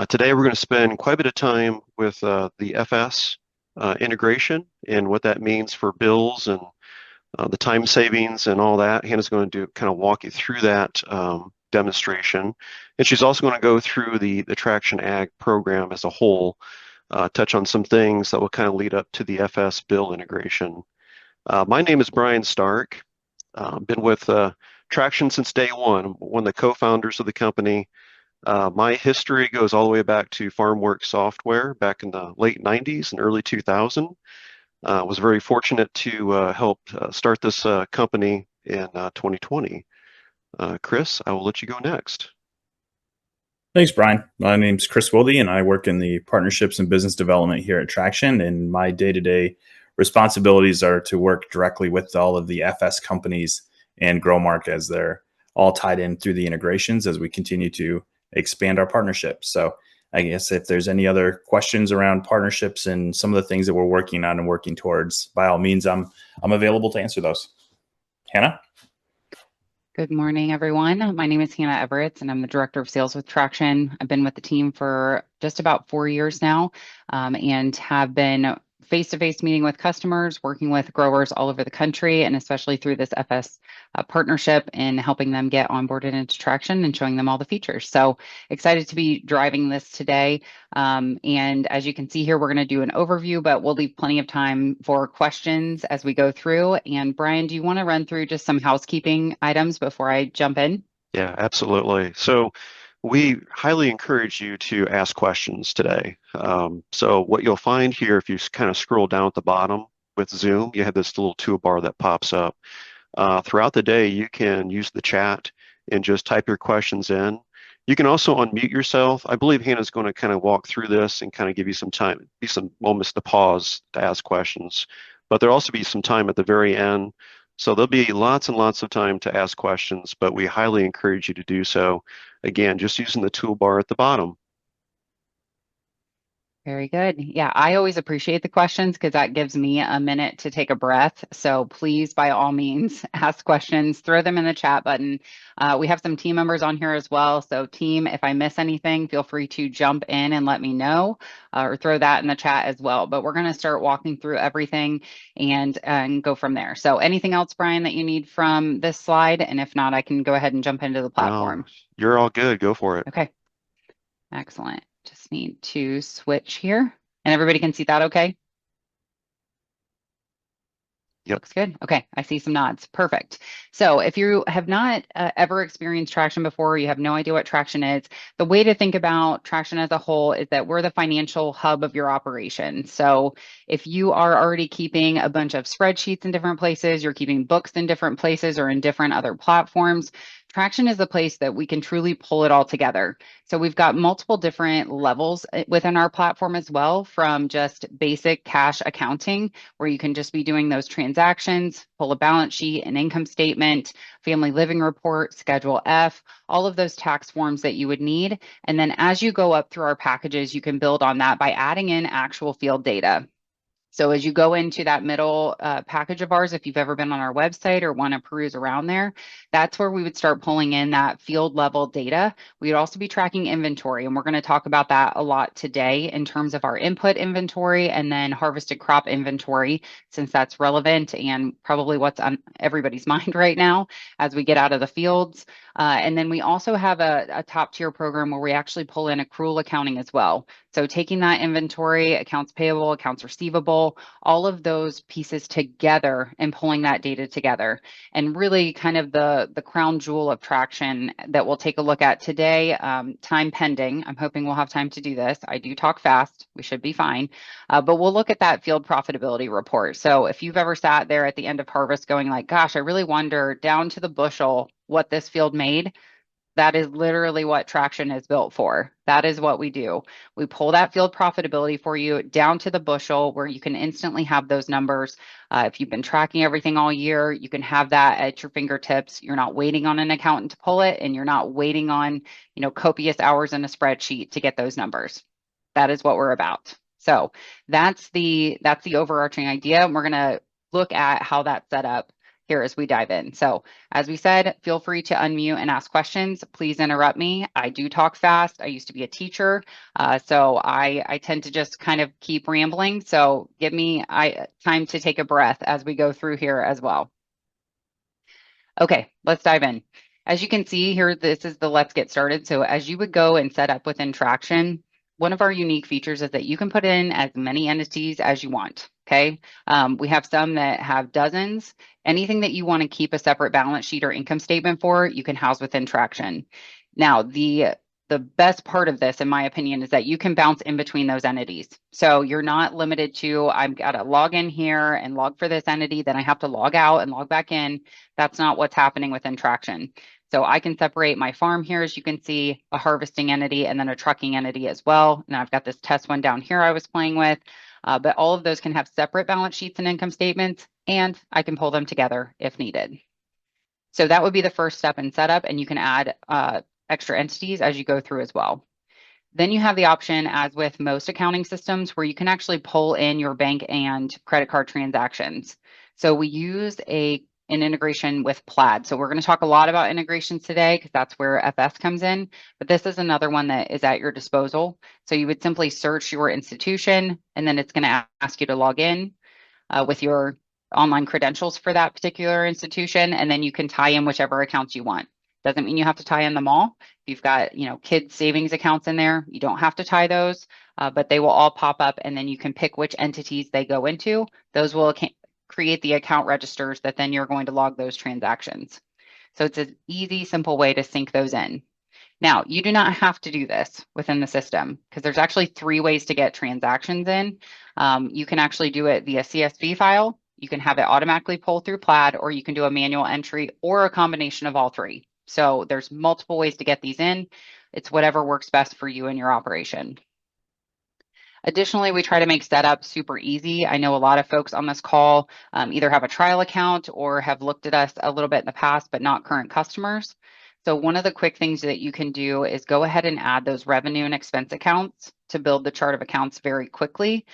Today, we're going to spend quite a bit of time with the FS integration and what that means for bills and the time savings and all that. Hannah's going to kind of walk you through that demonstration. And she's also going to go through the Traction Ag program as a whole, touch on some things that will kind of lead up to the FS bill integration. My name is Brian Stark. Been with Traction since day one of the co-founders of the company. My history goes all the way back to FarmWorks Software back in the late 90s and early 2000. Was very fortunate to help start this company in 2020. Chris, I will let you go next. Thanks, Brian. My name's Chris Wilde, and I work in the partnerships and business development here at Traction. And my day-to-day responsibilities are to work directly with all of the FS companies and Growmark as they're all tied in through the integrations as we continue to expand our partnerships. So I guess if there's any other questions around partnerships and some of the things that we're working on and working towards, by all means, I'm available to answer those. Hannah? Good morning, everyone. My name is Hannah Everett, and I'm the Director of Sales with Traction. I've been with the team for just about 4 years now, and have been face-to-face meeting with customers, working with growers all over the country, and especially through this FS partnership and helping them get onboarded into Traction and showing them all the features. So excited to be driving this today. And as you can see here, we're going to do an overview, but we'll leave plenty of time for questions as we go through. And Brian, do you want to run through just some housekeeping items before I jump in? Yeah, absolutely. So we highly encourage you to ask questions today. So what you'll find here, if you kind of scroll down at the bottom with Zoom, you have this little toolbar that pops up. Throughout the day, you can use the chat and just type your questions in. You can also unmute yourself. I believe Hannah's going to kind of walk through this and kind of give you some time, be some moments to pause to ask questions. But there'll also be some time at the very end. So there'll be lots and lots of time to ask questions, but we highly encourage you to do so. Again, just using the toolbar at the bottom. Very good. Yeah, I always appreciate the questions because that gives me a minute to take a breath. So please, by all means, ask questions, throw them in the chat button. We have some team members on here as well. So team, if I miss anything, feel free to jump in and let me know, or throw that in the chat as well. But we're going to start walking through everything and go from there. So anything else, Brian, that you need from this slide? And if not, I can go ahead and jump into the No, platform. you're all good. Go for it. Okay, excellent. Just need to switch here and everybody can see that okay? Yep. Looks good. Okay, I see some nods. Perfect. So if you have not ever experienced Traction before, you have no idea what Traction is, the way to think about Traction as a whole is that we're the financial hub of your operation. So if you are already keeping a bunch of spreadsheets in different places, you're keeping books in different places or in different other platforms, Traction is the place that we can truly pull it all together. So we've got multiple different levels within our platform as well, from just basic cash accounting, where you can just be doing those transactions, pull a balance sheet, an income statement, family living report, Schedule F, all of those tax forms that you would need. And then as you go up through our packages, you can build on that by adding in actual field data. So as you go into that middle package of ours, if you've ever been on our website or want to peruse around there, that's where we would start pulling in that field level data. We'd also be tracking inventory, and we're going to talk about that a lot today in terms of our input inventory and then harvested crop inventory, since that's relevant and probably what's on everybody's mind right now as we get out of the fields. And then we also have a top tier program where we actually pull in accrual accounting as well. So taking that inventory, accounts payable, accounts receivable, all of those pieces together and pulling that data together. And really kind of the crown jewel of Traction that we'll take a look at today, time pending. I'm hoping we'll have time to do this. I do talk fast. We should be fine. But we'll look at that field profitability report. So if you've ever sat there at the end of harvest going like, gosh, I really wonder down to the bushel what this field made, that is literally what Traction is built for. That is what we do. We pull that field profitability for you down to the bushel where you can instantly have those numbers. If you've been tracking everything all year, you can have that at your fingertips. You're not waiting on an accountant to pull it, and you're not waiting on, copious hours in a spreadsheet to get those numbers. That is what we're about. So that's the overarching idea. And we're going to look at how that's set up here as we dive in. So as we said, feel free to unmute and ask questions. Please interrupt me. I do talk fast. I used to be a teacher, so I tend to just kind of keep rambling. So give me time to take a breath as we go through here as well. Okay, let's dive in. As you can see here, this is the let's get started. So as you would go and set up within Traction, one of our unique features is that you can put in as many entities as you want. Okay, we have some that have dozens. Anything that you want to keep a separate balance sheet or income statement for, you can house within Traction. Now, the best part of this, in my opinion, is that you can bounce in between those entities. So you're not limited to, I've got to log in here and log for this entity, then I have to log out and log back in. That's not what's happening within Traction. So I can separate my farm here, as you can see, a harvesting entity and then a trucking entity as well. And I've got this test one down here I was playing with, but all of those can have separate balance sheets and income statements, and I can pull them together if needed. So that would be the first step in setup, and you can add extra entities as you go through as well. Then you have the option, as with most accounting systems, where you can actually pull in your bank and credit card transactions. So we use an integration with Plaid. So we're going to talk a lot about integrations today because that's where FS comes in. But this is another one that is at your disposal. So you would simply search your institution, and then it's going to ask you to log in with your online credentials for that particular institution, and then you can tie in whichever accounts you want. Doesn't mean you have to tie in them all. If you've got, kids savings accounts in there, you don't have to tie those, but they will all pop up, and then you can pick which entities they go into. Those will create the account registers that then you're going to log those transactions. So it's an easy, simple way to sync those in. Now, you do not have to do this within the system because there's actually 3 ways to get transactions in. You can actually do it via CSV file. You can have it automatically pull through Plaid, or you can do a manual entry or a combination of all 3. So there's multiple ways to get these in. It's whatever works best for you and your operation. Additionally, we try to make setup super easy. I know a lot of folks on this call either have a trial account or have looked at us a little bit in the past, but not current customers. So one of the quick things that you can do is go ahead and add those revenue and expense accounts to build the chart of accounts very quickly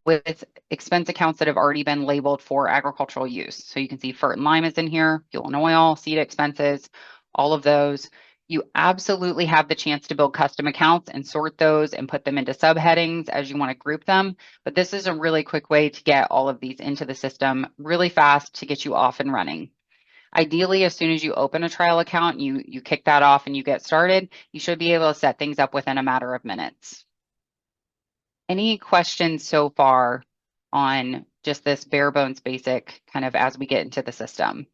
with expense accounts that have already been labeled for agricultural use. So you can see FERT and lime is in here, fuel and oil, seed expenses, all of those. You absolutely have the chance to build custom accounts and sort those and put them into subheadings as you want to group them. But this is a really quick way to get all of these into the system really fast to get you off and running. Ideally, as soon as you open a trial account, you kick that off and you get started, you should be able to set things up within a matter of minutes. Any questions so far on just this bare bones basic kind of as we get into the system?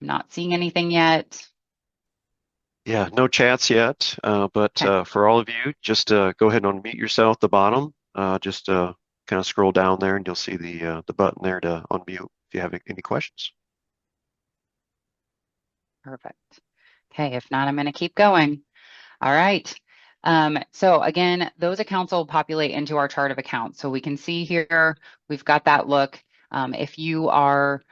I'm not seeing anything yet. Yeah, no chats yet, but Okay. for all of you, just go ahead and unmute yourself at the bottom. Just kind of scroll down there and you'll see the button there to unmute if you have any questions. Perfect. Okay, if not, I'm going to keep going. All right. So again, those accounts will populate into our chart of accounts. So we can see here, we've got that look. If you are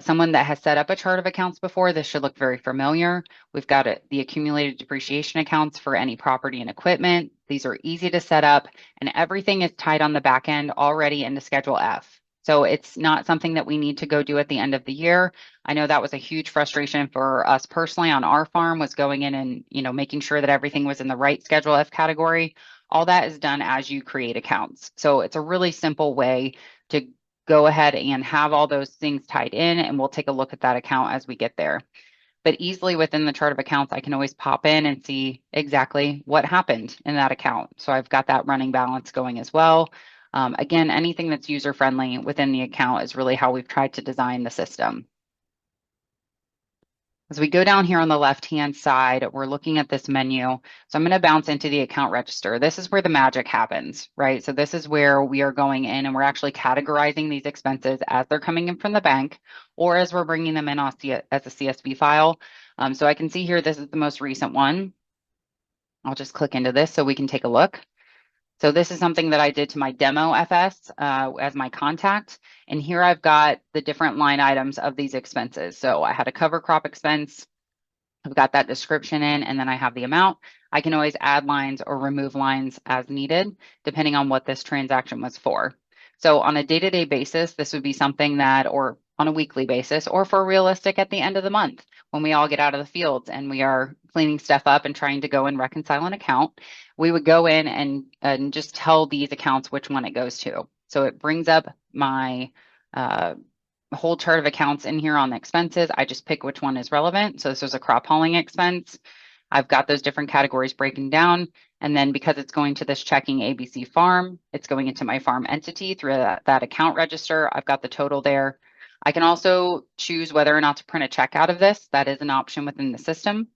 someone that has set up a chart of accounts before, this should look very familiar. We've got the accumulated depreciation accounts for any property and equipment. These are easy to set up, and everything is tied on the back end already into Schedule F. So it's not something that we need to go do at the end of the year. I know that was a huge frustration for us personally on our farm, was going in and making sure that everything was in the right Schedule F category. All that is done as you create accounts. So it's a really simple way to go ahead and have all those things tied in, and we'll take a look at that account as we get there. But easily within the chart of accounts, I can always pop in and see exactly what happened in that account. So I've got that running balance going as well. Again, anything that's user-friendly within the account is really how we've tried to design the system. As we go down here on the left-hand side, we're looking at this menu. So I'm going to bounce into the account register. This is where the magic happens, right? So this is where we are going in and we're actually categorizing these expenses as they're coming in from the bank or as we're bringing them in as a CSV file. So I can see here, this is the most recent one. I'll just click into this so we can take a look. So this is something that I did to my demo FS as my contact. And here I've got the different line items of these expenses. So I had a cover crop expense. I've got that description in, and then I have the amount. I can always add lines or remove lines as needed, depending on what this transaction was for. So on a day-to-day basis, this would be something that, or on a weekly basis, or if we're realistic at the end of the month when we all get out of the fields and we are cleaning stuff up and trying to go and reconcile an account, we would go in and just tell these accounts which one it goes to. So it brings up my whole chart of accounts in here on the expenses. I just pick which one is relevant. So this was a crop hauling expense. I've got those different categories breaking down. And then because it's going to this checking ABC farm, it's going into my farm entity through that account register. I've got the total there. I can also choose whether or not to print a check out of this. That is an option within the system.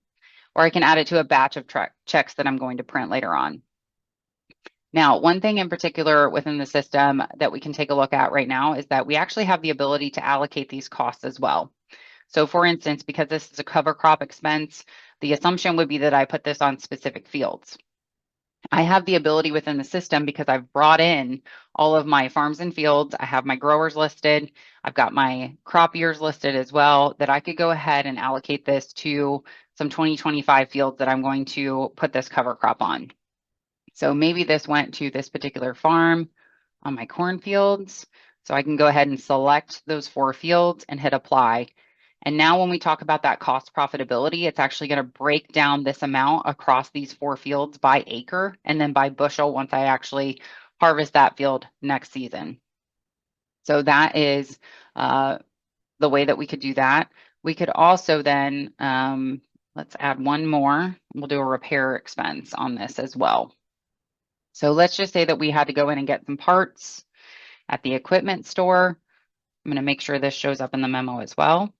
Or I can add it to a batch of checks that I'm going to print later on. Now, one thing in particular within the system that we can take a look at right now is that we actually have the ability to allocate these costs as well. So for instance, because this is a cover crop expense, the assumption would be that I put this on specific fields. I have the ability within the system because I've brought in all of my farms and fields. I have my growers listed. I've got my crop years listed as well, that I could go ahead and allocate this to some 2025 fields that I'm going to put this cover crop on. So maybe this went to this particular farm on my cornfields. So I can go ahead and select those 4 fields and hit apply. And now when we talk about that cost profitability, it's actually going to break down this amount across these 4 fields by acre and then by bushel once I actually harvest that field next season. So that is the way that we could do that. We could also then, let's add one more. We'll do a repair expense on this as well. So let's just say that we had to go in and get some parts at the equipment store. I'm going to make sure this shows up in the memo as well.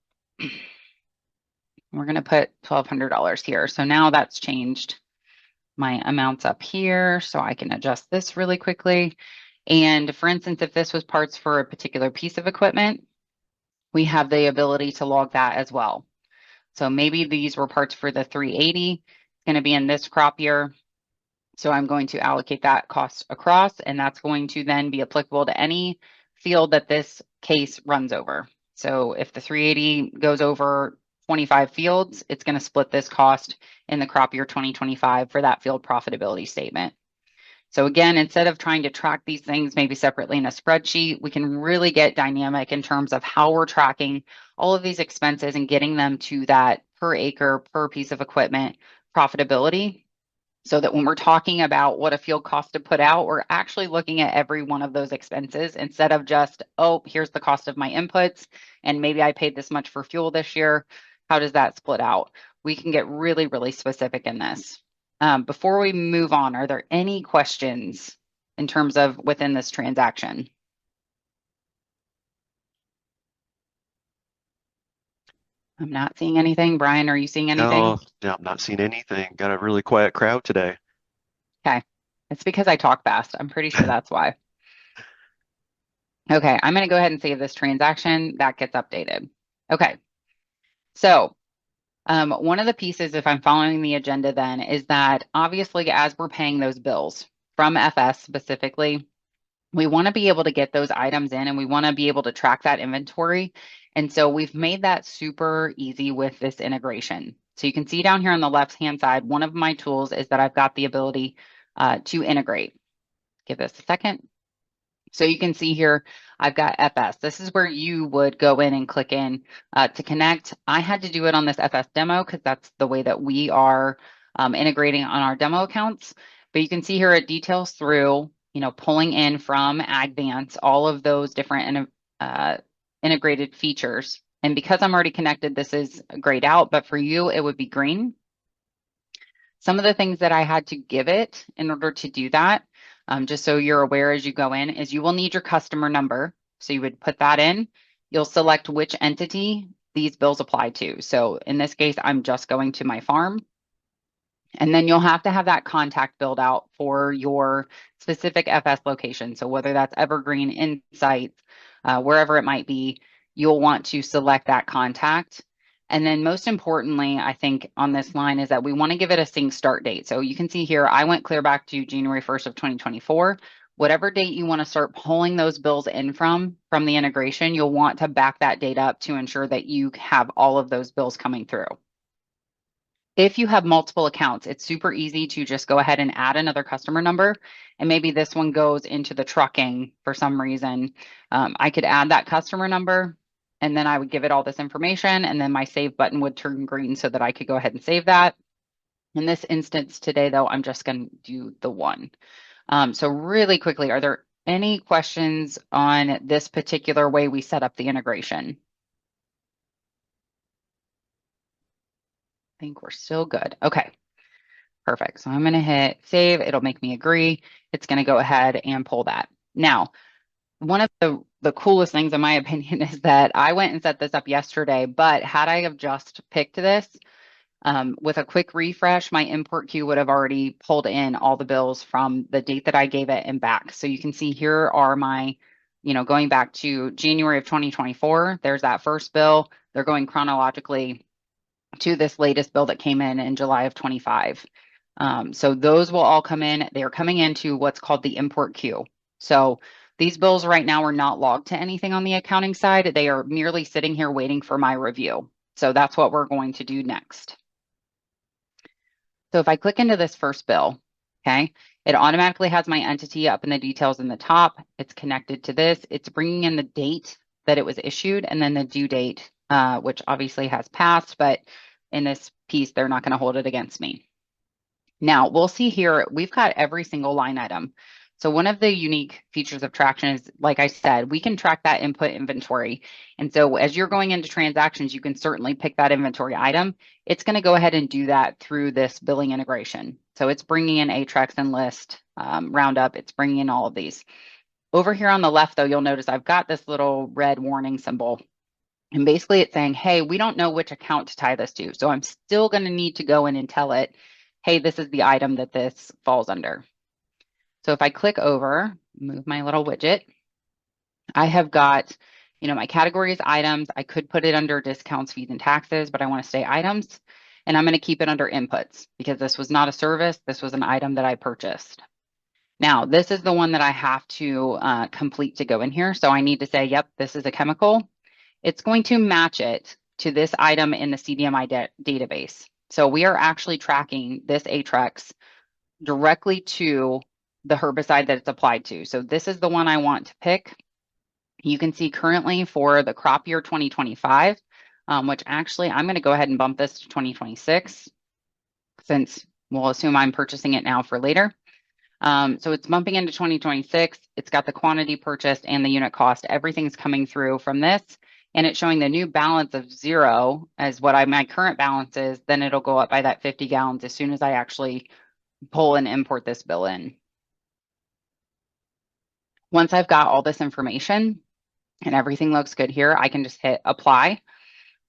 We're going to put $1,200 here. So now that's changed my amounts up here. So I can adjust this really quickly. And for instance, if this was parts for a particular piece of equipment, we have the ability to log that as well. So maybe these were parts for the 380. It's going to be in this crop year. So I'm going to allocate that cost across, and that's going to then be applicable to any field that this case runs over. So if the 380 goes over 25 fields, it's going to split this cost in the crop year 2025 for that field profitability statement. So again, instead of trying to track these things maybe separately in a spreadsheet, we can really get dynamic in terms of how we're tracking all of these expenses and getting them to that per acre, per piece of equipment profitability. So that when we're talking about what a field cost to put out, we're actually looking at every one of those expenses instead of just, oh, here's the cost of my inputs, and maybe I paid this much for fuel this year. How does that split out? We can get really, really specific in this. Before we move on, are there any questions in terms of within this transaction? I'm not seeing anything. Brian, are you seeing anything? No, I'm not seeing anything. Got a really quiet crowd today. Okay. It's because I talk fast. I'm pretty sure that's why. Okay, I'm going to go ahead and save this transaction. That gets updated. Okay. So one of the pieces, if I'm following the agenda then, is that obviously as we're paying those bills from FS specifically, we want to be able to get those items in and we want to be able to track that inventory. And so we've made that super easy with this integration. So you can see down here on the left-hand side, one of my tools is that I've got the ability to integrate. Give this a second. So you can see here, I've got FS. This is where you would go in and click in to connect. I had to do it on this FS demo because that's the way that we are integrating on our demo accounts. But you can see here it details through, pulling in from Advance, all of those different integrated features. And because I'm already connected, this is grayed out, but for you, it would be green. Some of the things that I had to give it in order to do that, just so you're aware as you go in, is you will need your customer number. So you would put that in. You'll select which entity these bills apply to. So in this case, I'm just going to my farm. And then you'll have to have that contact build out for your specific FS location. So whether that's Evergreen, Insights, wherever it might be, you'll want to select that contact. And then most importantly, I think on this line is that we want to give it a sync start date. So you can see here, I went clear back to January 1st of 2024. Whatever date you want to start pulling those bills in from the integration, you'll want to back that date up to ensure that you have all of those bills coming through. If you have multiple accounts, it's super easy to just go ahead and add another customer number. And maybe this one goes into the trucking for some reason. I could add that customer number. and then I would give it all this information, and then my save button would turn green so that I could go ahead and save that. In this instance today, though, I'm just going to do the one. So really quickly, are there any questions on this particular way we set up the integration? I think we're still good. Okay, perfect. So I'm going to hit save. It'll make me agree. It's going to go ahead and pull that. Now, one of the coolest things, in my opinion, is that I went and set this up yesterday, but had I have just picked this, with a quick refresh, my import queue would have already pulled in all the bills from the date that I gave it and back. So you can see here are my, going back to January of 2024, there's that first bill. They're going chronologically to this latest bill that came in July of 25. So those will all come in. They are coming into what's called the import queue. So these bills right now are not logged to anything on the accounting side. They are merely sitting here waiting for my review. So that's what we're going to do next. So if I click into this first bill, okay, it automatically has my entity up in the details in the top. It's connected to this. It's bringing in the date that it was issued and then the due date, which obviously has passed, but in this piece, they're not going to hold it against me. Now, we'll see here, we've got every single line item. So one of the unique features of Traction is, like I said, we can track that input inventory. And so as you're going into transactions, you can certainly pick that inventory item. It's going to go ahead and do that through this billing integration. So it's bringing in Atrx and list, roundup. It's bringing in all of these. Over here on the left, though, you'll notice I've got this little red warning symbol. And basically it's saying, hey, we don't know which account to tie this to. So I'm still going to need to go in and tell it, hey, this is the item that this falls under. So if I click over, move my little widget, I have got, my categories, items. I could put it under discounts, fees, and taxes, but I want to stay items. And I'm going to keep it under inputs because this was not a service. This was an item that I purchased. Now, this is the one that I have to complete to go in here. So I need to say, yep, this is a chemical. It's going to match it to this item in the CDMI database. So we are actually tracking this Atrx directly to the herbicide that it's applied to. So this is the one I want to pick. You can see currently for the crop year 2025, which actually I'm going to go ahead and bump this to 2026 since we'll assume I'm purchasing it now for later. So it's bumping into 2026. It's got the quantity purchased and the unit cost. Everything's coming through from this. And it's showing the new balance of 0 as what my current balance is. Then it'll go up by that 50 gallons as soon as I actually pull and import this bill in. Once I've got all this information and everything looks good here, I can just hit apply.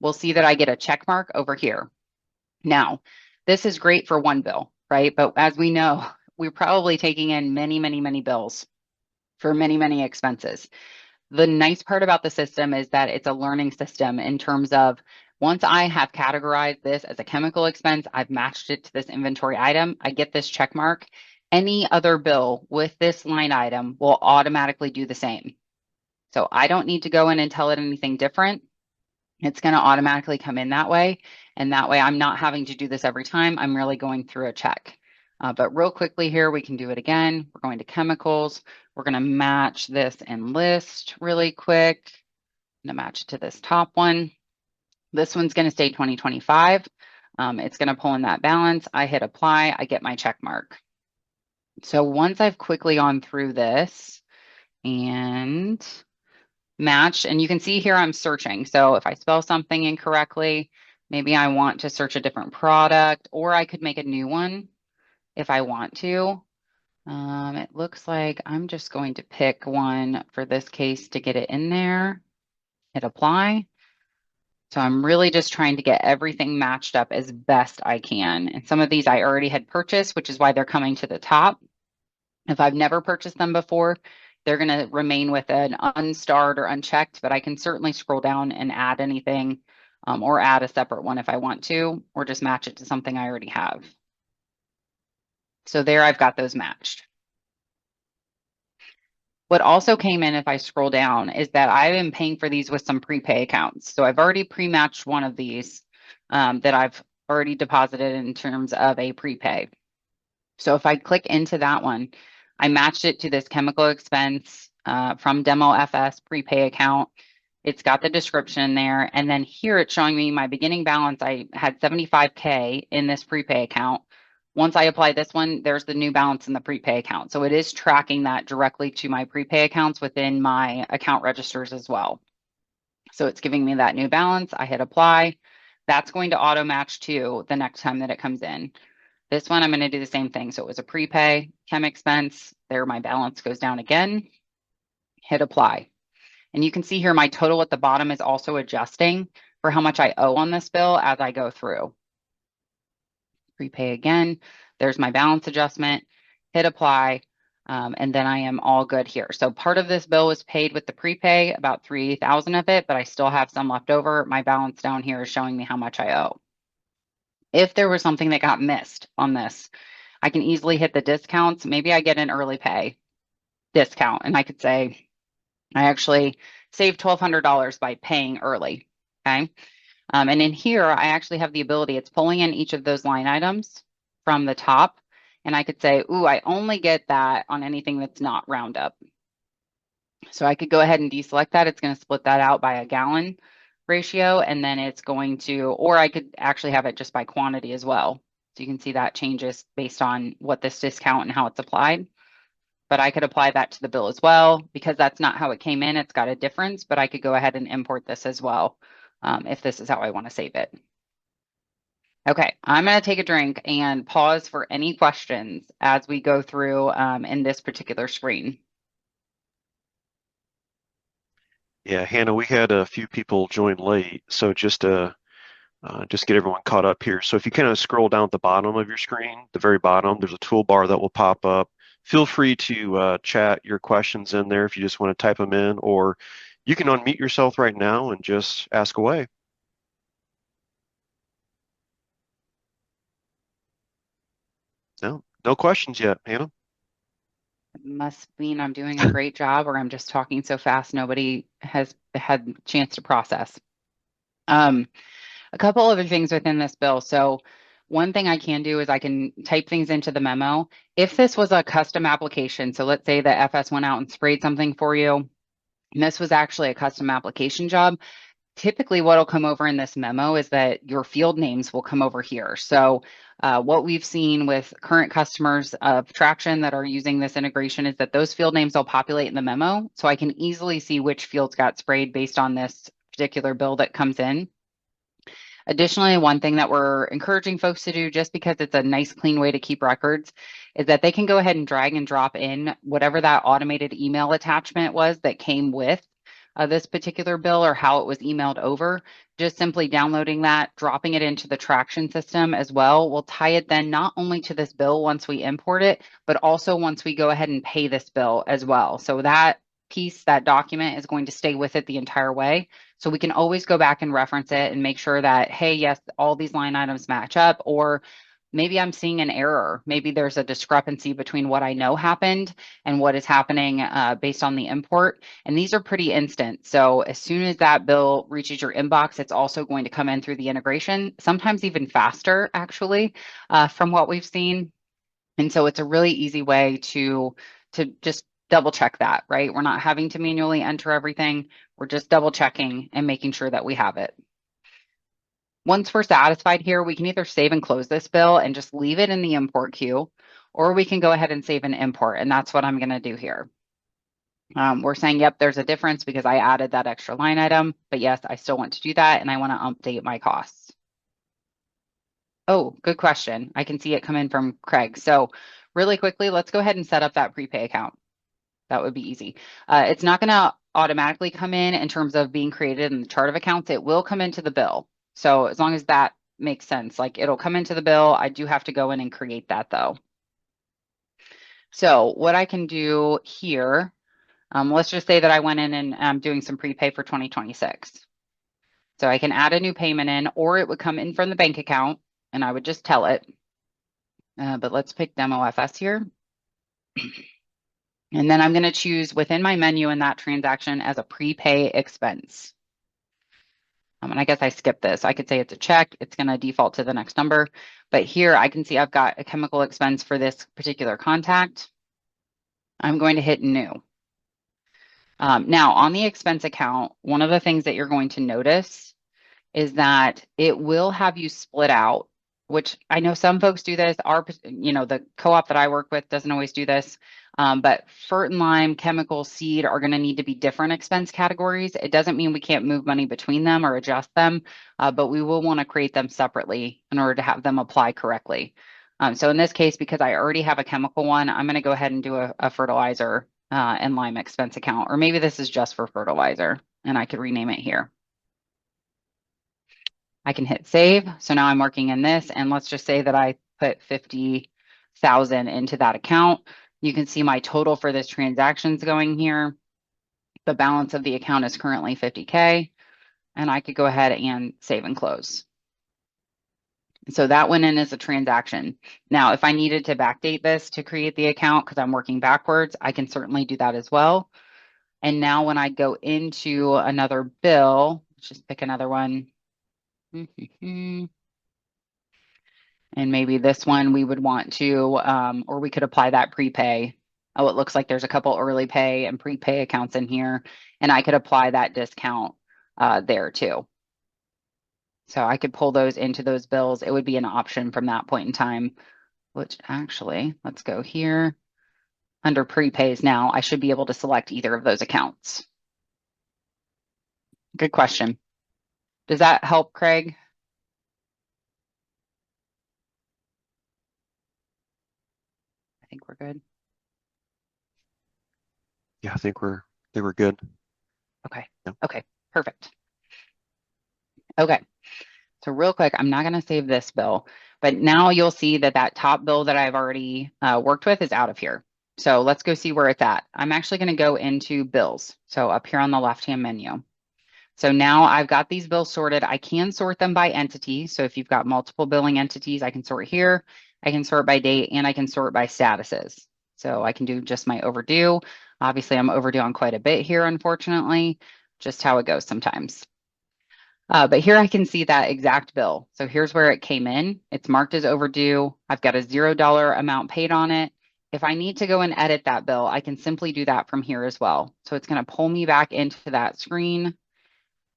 We'll see that I get a check mark over here. Now, this is great for one bill, right? But as we know, we're probably taking in many, many, many bills for many, many expenses. The nice part about the system is that it's a learning system in terms of once I have categorized this as a chemical expense, I've matched it to this inventory item, I get this check mark. Any other bill with this line item will automatically do the same. So I don't need to go in and tell it anything different. It's going to automatically come in that way. And that way I'm not having to do this every time. I'm really going through a check. But real quickly here, we can do it again. We're going to chemicals. We're going to match this and list really quick. I'm going to match it to this top one. This one's going to stay 2025. It's going to pull in that balance. I hit apply. I get my check mark. So once I've quickly gone through this and matched, and you can see here I'm searching. So if I spell something incorrectly, maybe I want to search a different product, or I could make a new one if I want to. It looks like I'm just going to pick one for this case to get it in there, hit apply. So I'm really just trying to get everything matched up as best I can. And some of these I already had purchased, which is why they're coming to the top. If I've never purchased them before, they're going to remain with an unstarred or unchecked, but I can certainly scroll down and add anything or add a separate one if I want to, or just match it to something I already have. So there I've got those matched. What also came in, if I scroll down, is that I've been paying for these with some prepay accounts. So I've already pre-matched one of these that I've already deposited in terms of a prepay. So if I click into that one, I matched it to this chemical expense from Demo FS prepay account. It's got the description in there. And then here it's showing me my beginning balance. I had 75K in this prepay account. Once I apply this one, there's the new balance in the prepay account. So it is tracking that directly to my prepay accounts within my account registers as well. So it's giving me that new balance. I hit apply. That's going to auto match to the next time that it comes in. This one, I'm going to do the same thing. So it was a prepay, chem expense. There, my balance goes down again. Hit apply. And you can see here my total at the bottom is also adjusting for how much I owe on this bill as I go through. Prepay again. There's my balance adjustment. Hit apply. And then I am all good here. So part of this bill was paid with the prepay, about 3,000 of it, but I still have some left over. My balance down here is showing me how much I owe. If there was something that got missed on this, I can easily hit the discounts. Maybe I get an early pay discount and I could say, I actually saved $1,200 by paying early, okay? And in here, I actually have the ability, it's pulling in each of those line items from the top, and I could say, ooh, I only get that on anything that's not Roundup. So I could go ahead and deselect that. It's going to split that out by a gallon ratio, and then it's going to, or I could actually have it just by quantity as well. So you can see that changes based on what this discount and how it's applied. But I could apply that to the bill as well because that's not how it came in. It's got a difference, but I could go ahead and import this as well if this is how I want to save it. Okay, I'm going to take a drink and pause for any questions as we go through in this particular screen. Yeah, Hannah, we had a few people join late, so just to get everyone caught up here. So if you kind of scroll down at the bottom of your screen, the very bottom, there's a toolbar that will pop up. Feel free to chat your questions in there if you just want to type them in, or you can unmute yourself right now and just ask away. No, no questions yet, Hannah. It must mean I'm doing a great job or I'm just talking so fast nobody has had a chance to process. A couple other things within this bill. So one thing I can do is I can type things into the memo. If this was a custom application, so let's say the FS went out and sprayed something for you, and this was actually a custom application job, typically what'll come over in this memo is that your field names will come over here. So what we've seen with current customers of Traction that are using this integration is that those field names will populate in the memo. So I can easily see which fields got sprayed based on this particular bill that comes in. Additionally, one thing that we're encouraging folks to do, just because it's a nice, clean way to keep records, is that they can go ahead and drag and drop in whatever that automated email attachment was that came with this particular bill or how it was emailed over. Just simply downloading that, dropping it into the Traction system as well, will tie it then not only to this bill once we import it, but also once we go ahead and pay this bill as well. So that piece, that document is going to stay with it the entire way. So we can always go back and reference it and make sure that, hey, yes, all these line items match up, or maybe I'm seeing an error. Maybe there's a discrepancy between what I know happened and what is happening based on the import. And these are pretty instant. So as soon as that bill reaches your inbox, it's also going to come in through the integration, sometimes even faster, actually, from what we've seen. And so it's a really easy way to just double check that, right? We're not having to manually enter everything. We're just double checking and making sure that we have it. Once we're satisfied here, we can either save and close this bill and just leave it in the import queue, or we can go ahead and save and import. And that's what I'm going to do here. We're saying, yep, there's a difference because I added that extra line item, but yes, I still want to do that and I want to update my costs. Oh, good question. I can see it come in from Craig. So really quickly, let's go ahead and set up that prepay account. That would be easy. It's not going to automatically come in terms of being created in the chart of accounts. It will come into the bill. So as long as that makes sense, like it'll come into the bill. I do have to go in and create that though. So what I can do here, let's just say that I went in and I'm doing some prepay for 2026. So I can add a new payment in, or it would come in from the bank account and I would just tell it. But let's pick Demo FS here. And then I'm going to choose within my menu in that transaction as a prepay expense. And I guess I skipped this. I could say it's a check. It's going to default to the next number. But here I can see I've got a chemical expense for this particular contact. I'm going to hit new. Now, on the expense account, one of the things that you're going to notice is that it will have you split out, which I know some folks do this. The co-op that I work with doesn't always do this. But FERT and lime, chemical, seed are going to need to be different expense categories. It doesn't mean we can't move money between them or adjust them, but we will want to create them separately in order to have them apply correctly. So in this case, because I already have a chemical one, I'm going to go ahead and do a fertilizer and lime expense account, or maybe this is just for fertilizer and I could rename it here. I can hit save. So now I'm working in this, and let's just say that I put 50,000 into that account. You can see my total for this transaction is going here. The balance of the account is currently 50K, and I could go ahead and save and close. So that went in as a transaction. Now, if I needed to backdate this to create the account because I'm working backwards, I can certainly do that as well. And now when I go into another bill, let's just pick another one. And maybe this one we would want to, or we could apply that prepay. Oh, it looks like there's a couple early pay and prepay accounts in here, and I could apply that discount there too. So I could pull those into those bills. It would be an option from that point in time, which actually, let's go here. Under prepays now, I should be able to select either of those accounts. Good question. Does that help, Craig? I think we're good. Yeah, I think we're good. Okay. Yeah. Okay, perfect. Okay. So real quick, I'm not going to save this bill, but now you'll see that that top bill that I've already worked with is out of here. So let's go see where it's at. I'm actually going to go into bills. So up here on the left-hand menu. So now I've got these bills sorted. I can sort them by entity. So if you've got multiple billing entities, I can sort here. I can sort by date, and I can sort by statuses. So I can do just my overdue. Obviously, I'm overdue on quite a bit here, unfortunately, just how it goes sometimes. But here I can see that exact bill. So here's where it came in. It's marked as overdue. I've got a $0 amount paid on it. If I need to go and edit that bill, I can simply do that from here as well. So it's going to pull me back into that screen.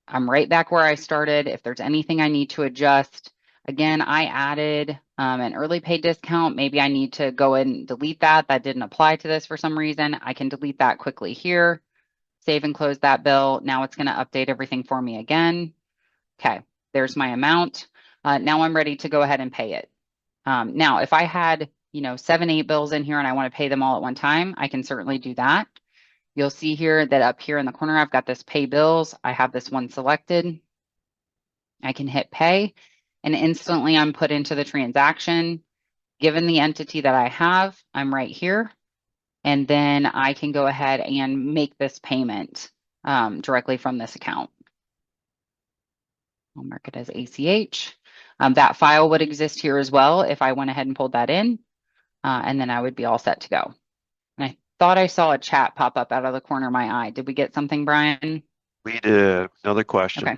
I'm right back where I started. If there's anything I need to adjust, again, I added an early pay discount. Maybe I need to go and delete that. That didn't apply to this for some reason. I can delete that quickly here. Save and close that bill. Now it's going to update everything for me again. Okay, there's my amount. Now I'm ready to go ahead and pay it. Now, if I had, 7, 8 bills in here and I want to pay them all at one time, I can certainly do that. You'll see here that up here in the corner, I've got this pay bills. I have this one selected. I can hit pay, and instantly I'm put into the transaction. Given the entity that I have, I'm right here. And then I can go ahead and make this payment directly from this account. I'll mark it as ACH. That file would exist here as well if I went ahead and pulled that in, and then I would be all set to go. And I thought I saw a chat pop up out of the corner of my eye. Did we get something, Brian? We did another question. Okay.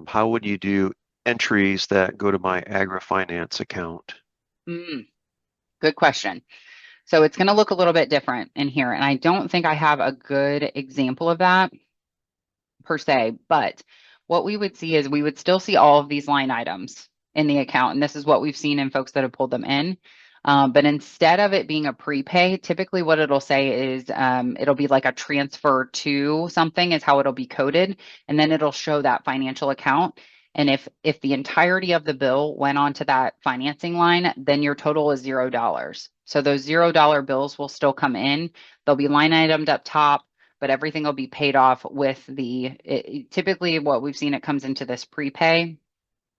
How would you do entries that go to my agri-finance account? Good question. So it's going to look a little bit different in here, and I don't think I have a good example of that per se, but what we would see is we would still see all of these line items in the account, and this is what we've seen in folks that have pulled them in. But instead of it being a prepay, typically what it'll say is it'll be like a transfer to something is how it'll be coded, and then it'll show that financial account. And if the entirety of the bill went onto that financing line, then your total is $0. So those $0 bills will still come in. They'll be line itemed up top, but everything will be paid off with typically what we've seen, it comes into this prepay,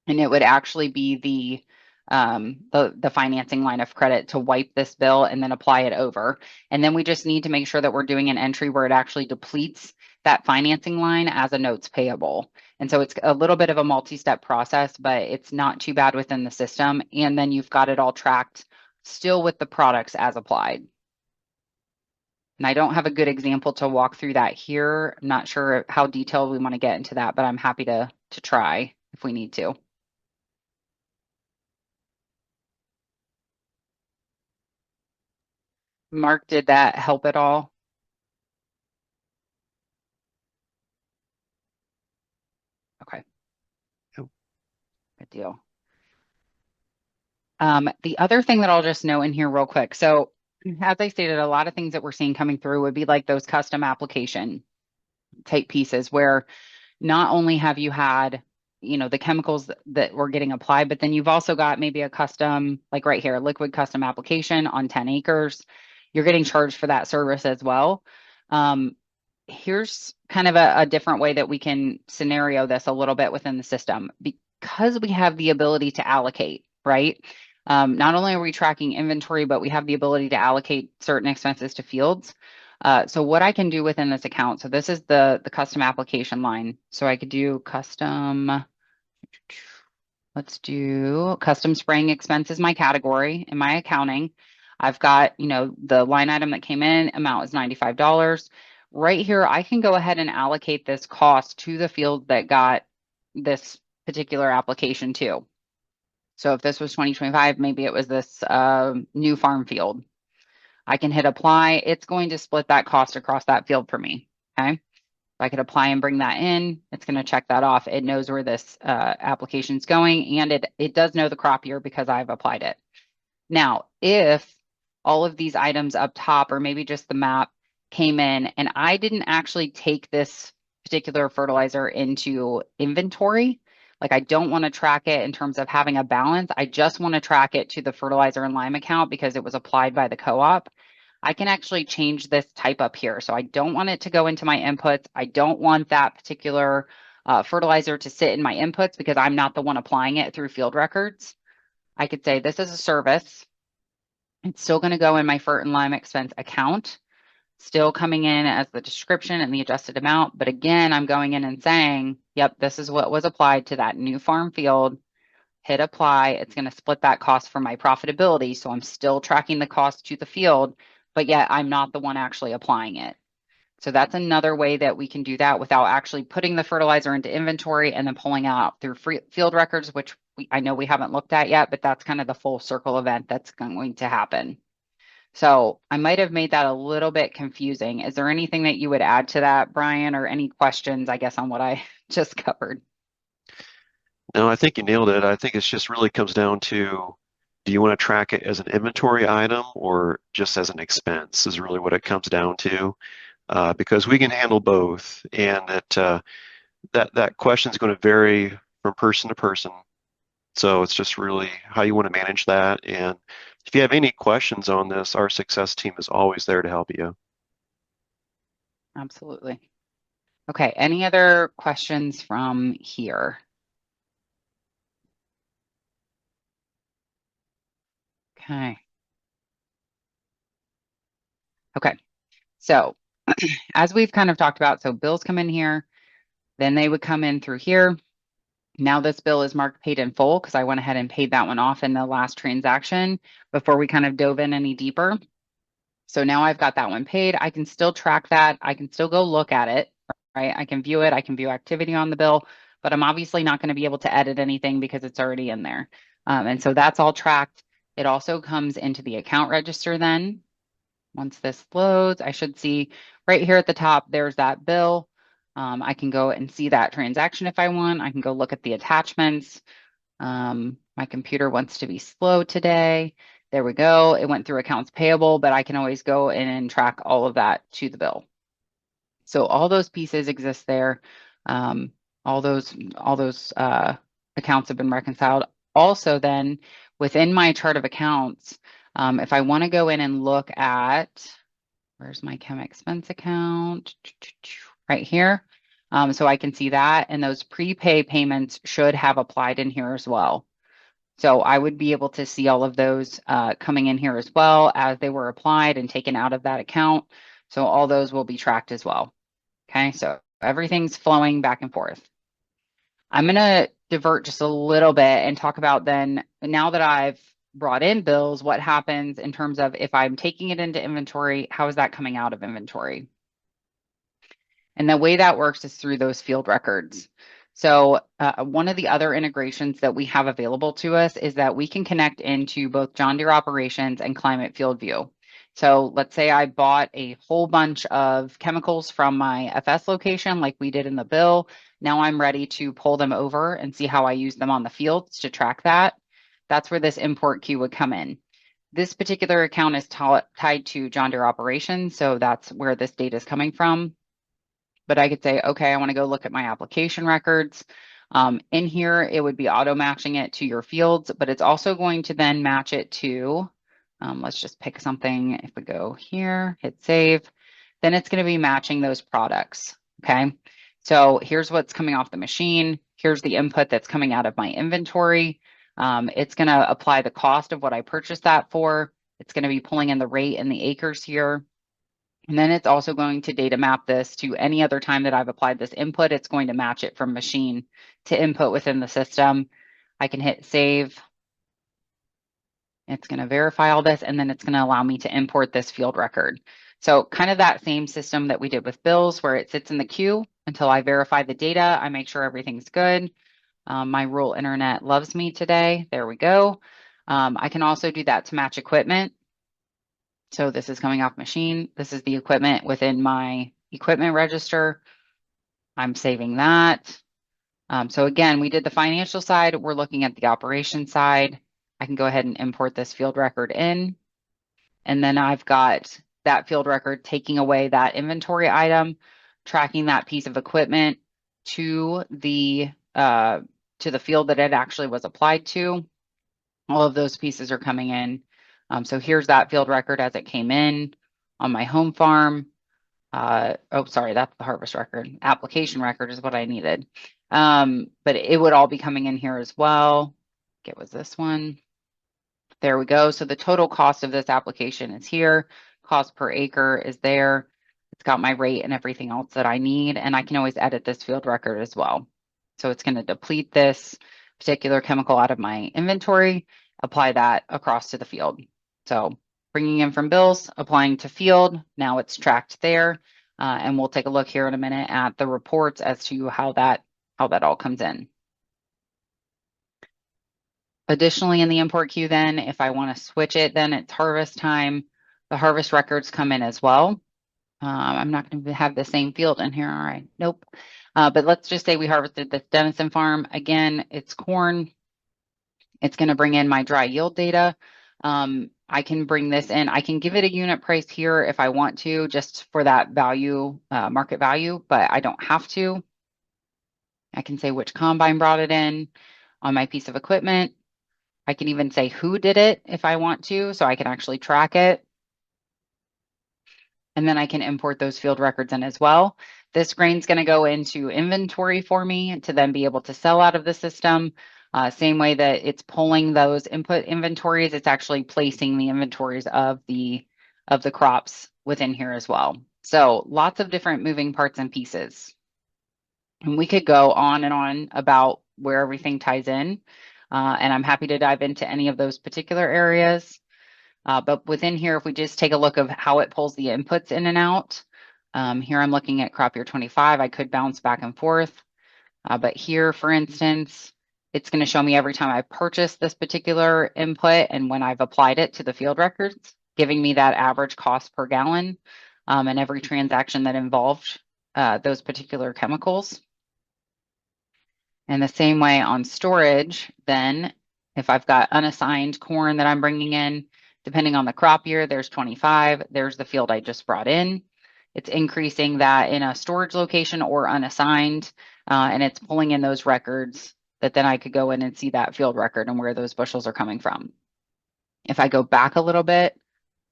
and it would actually be the financing line of credit to wipe this bill and then apply it over. And then we just need to make sure that we're doing an entry where it actually depletes that financing line as a notes payable. And so it's a little bit of a multi-step process, but it's not too bad within the system. And then you've got it all tracked still with the products as applied. And I don't have a good example to walk through that here. I'm not sure how detailed we want to get into that, but I'm happy to try if we need to. Mark, did that help at all? do. The other thing that I'll just note in here real quick. So as I stated, a lot of things that we're seeing coming through would be like those custom application type pieces where not only have you had, the chemicals that were getting applied, but then you've also got maybe a custom, like right here, liquid custom application on 10 acres. You're getting charged for that service as well. Here's kind of a different way that we can scenario this a little bit within the system because we have the ability to allocate, right? Not only are we tracking inventory, but we have the ability to allocate certain expenses to fields. So what I can do within this account, so this is the custom application line. So I could do custom, let's do custom spraying expenses, my category in my accounting. I've got, the line item that came in, amount is $95. Right here, I can go ahead and allocate this cost to the field that got this particular application too. So if this was 2025, maybe it was this new farm field. I can hit apply. It's going to split that cost across that field for me. Okay. If I could apply and bring that in, it's going to check that off. It knows where this application is going, and it does know the crop year because I've applied it. Now, if all of these items up top, or maybe just the map, came in and I didn't actually take this particular fertilizer into inventory, like I don't want to track it in terms of having a balance. I just want to track it to the fertilizer and lime account because it was applied by the co-op. I can actually change this type up here. So I don't want it to go into my inputs. I don't want that particular fertilizer to sit in my inputs because I'm not the one applying it through field records. I could say this is a service. It's still going to go in my fert and lime expense account, still coming in as the description and the adjusted amount. But again, I'm going in and saying, yep, this is what was applied to that new farm field. Hit apply. It's going to split that cost for my profitability. So I'm still tracking the cost to the field, but yet I'm not the one actually applying it. So that's another way that we can do that without actually putting the fertilizer into inventory and then pulling out through field records, which I know we haven't looked at yet, but that's kind of the full circle event that's going to happen. So I might have made that a little bit confusing. Is there anything that you would add to that, Brian, or any questions, I guess, on what I just covered? No, I think you nailed it. I think it's just really comes down to, do you want to track it as an inventory item or just as an expense is really what it comes down to. Because we can handle both, and that question is going to vary from person to person. So it's just really how you want to manage that. And if you have any questions on this, our success team is always there to help you. Absolutely. Okay, any other questions from here? Okay. Okay, so as we've kind of talked about, so bills come in here, then they would come in through here. Now this bill is marked paid in full because I went ahead and paid that one off in the last transaction before we kind of dove in any deeper. So now I've got that one paid. I can still track that. I can still go look at it, right? I can view it. I can view activity on the bill, but I'm obviously not going to be able to edit anything because it's already in there. And so that's all tracked. It also comes into the account register then. Once this loads, I should see right here at the top, there's that bill. I can go and see that transaction if I want. I can go look at the attachments. My computer wants to be slow today. There we go. It went through accounts payable, but I can always go in and track all of that to the bill. So all those pieces exist there. All those accounts have been reconciled. Also then within my chart of accounts, if I want to go in and look at, where's my chem expense account? Right here. So I can see that, and those prepay payments should have applied in here as well. So I would be able to see all of those coming in here as well as they were applied and taken out of that account. So all those will be tracked as well. Okay, so everything's flowing back and forth. I'm going to divert just a little bit and talk about then, now that I've brought in bills, what happens in terms of if I'm taking it into inventory, how is that coming out of inventory? And the way that works is through those field records. So one of the other integrations that we have available to us is that we can connect into both John Deere Operations and Climate Field View. So let's say I bought a whole bunch of chemicals from my FS location like we did in the bill. Now I'm ready to pull them over and see how I use them on the fields to track that. That's where this import queue would come in. This particular account is tied to John Deere operations, so that's where this data is coming from. But I could say, okay, I want to go look at my application records. In here, it would be auto matching it to your fields, but it's also going to then match it to, let's just pick something. If we go here, hit save, then it's going to be matching those products. Okay. So here's what's coming off the machine. Here's the input that's coming out of my inventory. It's going to apply the cost of what I purchased that for. It's going to be pulling in the rate and the acres here. And then it's also going to data map this to any other time that I've applied this input. It's going to match it from machine to input within the system. I can hit save. It's going to verify all this, and then it's going to allow me to import this field record. So kind of that same system that we did with bills, where it sits in the queue until I verify the data. I make sure everything's good. My rural internet loves me today. There we go. I can also do that to match equipment. So this is coming off machine. This is the equipment within my equipment register. I'm saving that. So again, we did the financial side. We're looking at the operation side. I can go ahead and import this field record in. And then I've got that field record taking away that inventory item, tracking that piece of equipment to the field that it actually was applied to. All of those pieces are coming in. So here's that field record as it came in on my home farm. Oh, sorry, that's the harvest record. Application record is what I needed. But it would all be coming in here as well. It was this one. There we go. So the total cost of this application is here. Cost per acre is there. It's got my rate and everything else that I need. And I can always edit this field record as well. So it's going to deplete this particular chemical out of my inventory, apply that across to the field. So bringing in from bills, applying to field. Now it's tracked there. And we'll take a look here in a minute at the reports as to how that all comes in. Additionally, in the import queue, then, if I want to switch it, then it's harvest time. The harvest records come in as well. I'm not going to have the same field in here. All right. Nope. But let's just say we harvested this Denison farm. Again, it's corn. It's going to bring in my dry yield data. I can bring this in. I can give it a unit price here if I want to, just for that value, market value, but I don't have to. I can say which combine brought it in on my piece of equipment. I can even say who did it if I want to, so I can actually track it. And then I can import those field records in as well. This grain's going to go into inventory for me to then be able to sell out of the system. Same way that it's pulling those input inventories, it's actually placing the inventories of the crops within here as well. So lots of different moving parts and pieces. And we could go on and on about where everything ties in. And I'm happy to dive into any of those particular areas. But within here, if we just take a look of how it pulls the inputs in and out, here I'm looking at crop year 25. I could bounce back and forth. But here, for instance, it's going to show me every time I purchase this particular input and when I've applied it to the field records, giving me that average cost per gallon and every transaction that involved those particular chemicals. And the same way on storage, then if I've got unassigned corn that I'm bringing in, depending on the crop year, there's 25, there's the field I just brought in. It's increasing that in a storage location or unassigned, and it's pulling in those records that then I could go in and see that field record and where those bushels are coming from. If I go back a little bit,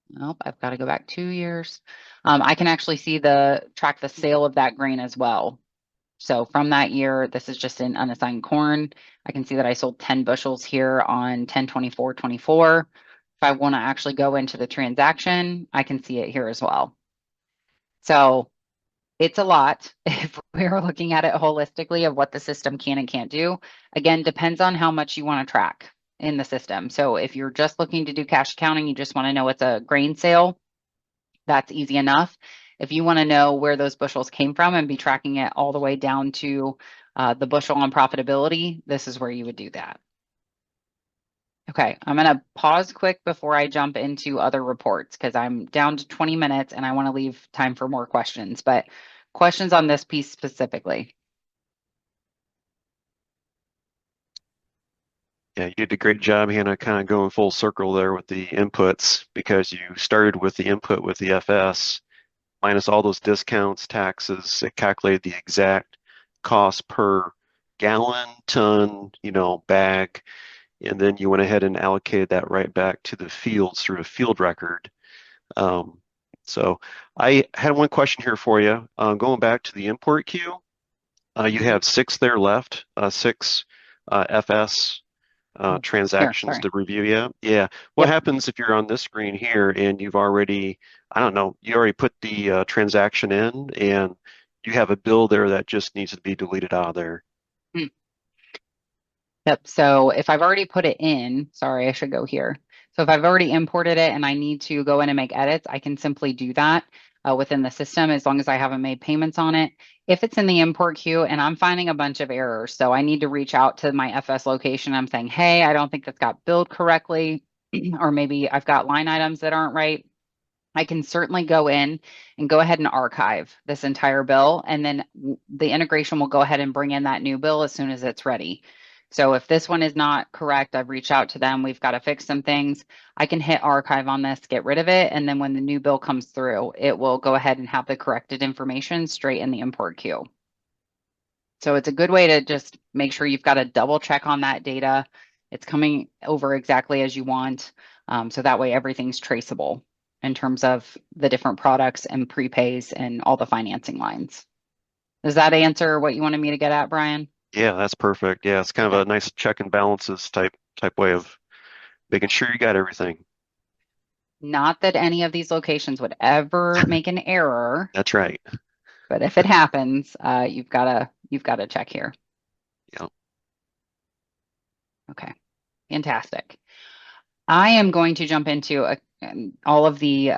nope, I've got to go back 2 years. I can actually see track the sale of that grain as well. So from that year, this is just in unassigned corn. I can see that I sold 10 bushels here on 10/24/24. If I want to actually go into the transaction, I can see it here as well. So it's a lot if we're looking at it holistically of what the system can and can't do. Again, depends on how much you want to track in the system. So if you're just looking to do cash accounting, you just want to know it's a grain sale, that's easy enough. If you want to know where those bushels came from and be tracking it all the way down to the bushel on profitability, this is where you would do that. Okay, I'm going to pause quick before I jump into other reports because I'm down to 20 minutes and I want to leave time for more questions. But questions on this piece specifically? Yeah, you did a great job, Hannah, kind of going full circle there with the inputs because you started with the input with the FS minus all those discounts, taxes. It calculated the exact cost per gallon, ton, bag, and then you went ahead and allocated that right back to the fields through a field record. Um, so I had one question here for you. Going back to the import queue, you have six there left, six FS Here, transactions sorry. to review. Yeah. Yeah. What Yep. happens if you're on this screen here and you've already, I don't know, you already put the transaction in and you have a bill there that just needs to be deleted out of there? Mm. Yep. So if I've already put it in, sorry, I should go here. So if I've already imported it and I need to go in and make edits, I can simply do that within the system as long as I haven't made payments on it. If it's in the import queue and I'm finding a bunch of errors, so I need to reach out to my FS location. I'm saying, hey, I don't think this got billed correctly, or maybe I've got line items that aren't right. I can certainly go in and go ahead and archive this entire bill, and then the integration will go ahead and bring in that new bill as soon as it's ready. So if this one is not correct, I've reached out to them, we've got to fix some things. I can hit archive on this, get rid of it, and then when the new bill comes through, it will go ahead and have the corrected information straight in the import queue. So it's a good way to just make sure you've got a double check on that data. It's coming over exactly as you want. So that way everything's traceable in terms of the different products and prepays and all the financing lines. Does that answer what you wanted me to get at, Brian? Yeah, that's perfect. Yeah, it's kind of a Perfect. nice check and balances type way of making sure you got everything. Not that any of these locations would ever make an error, That's right. but if it happens, you've got to check here. Yeah. Okay, fantastic. I am going to jump into all of the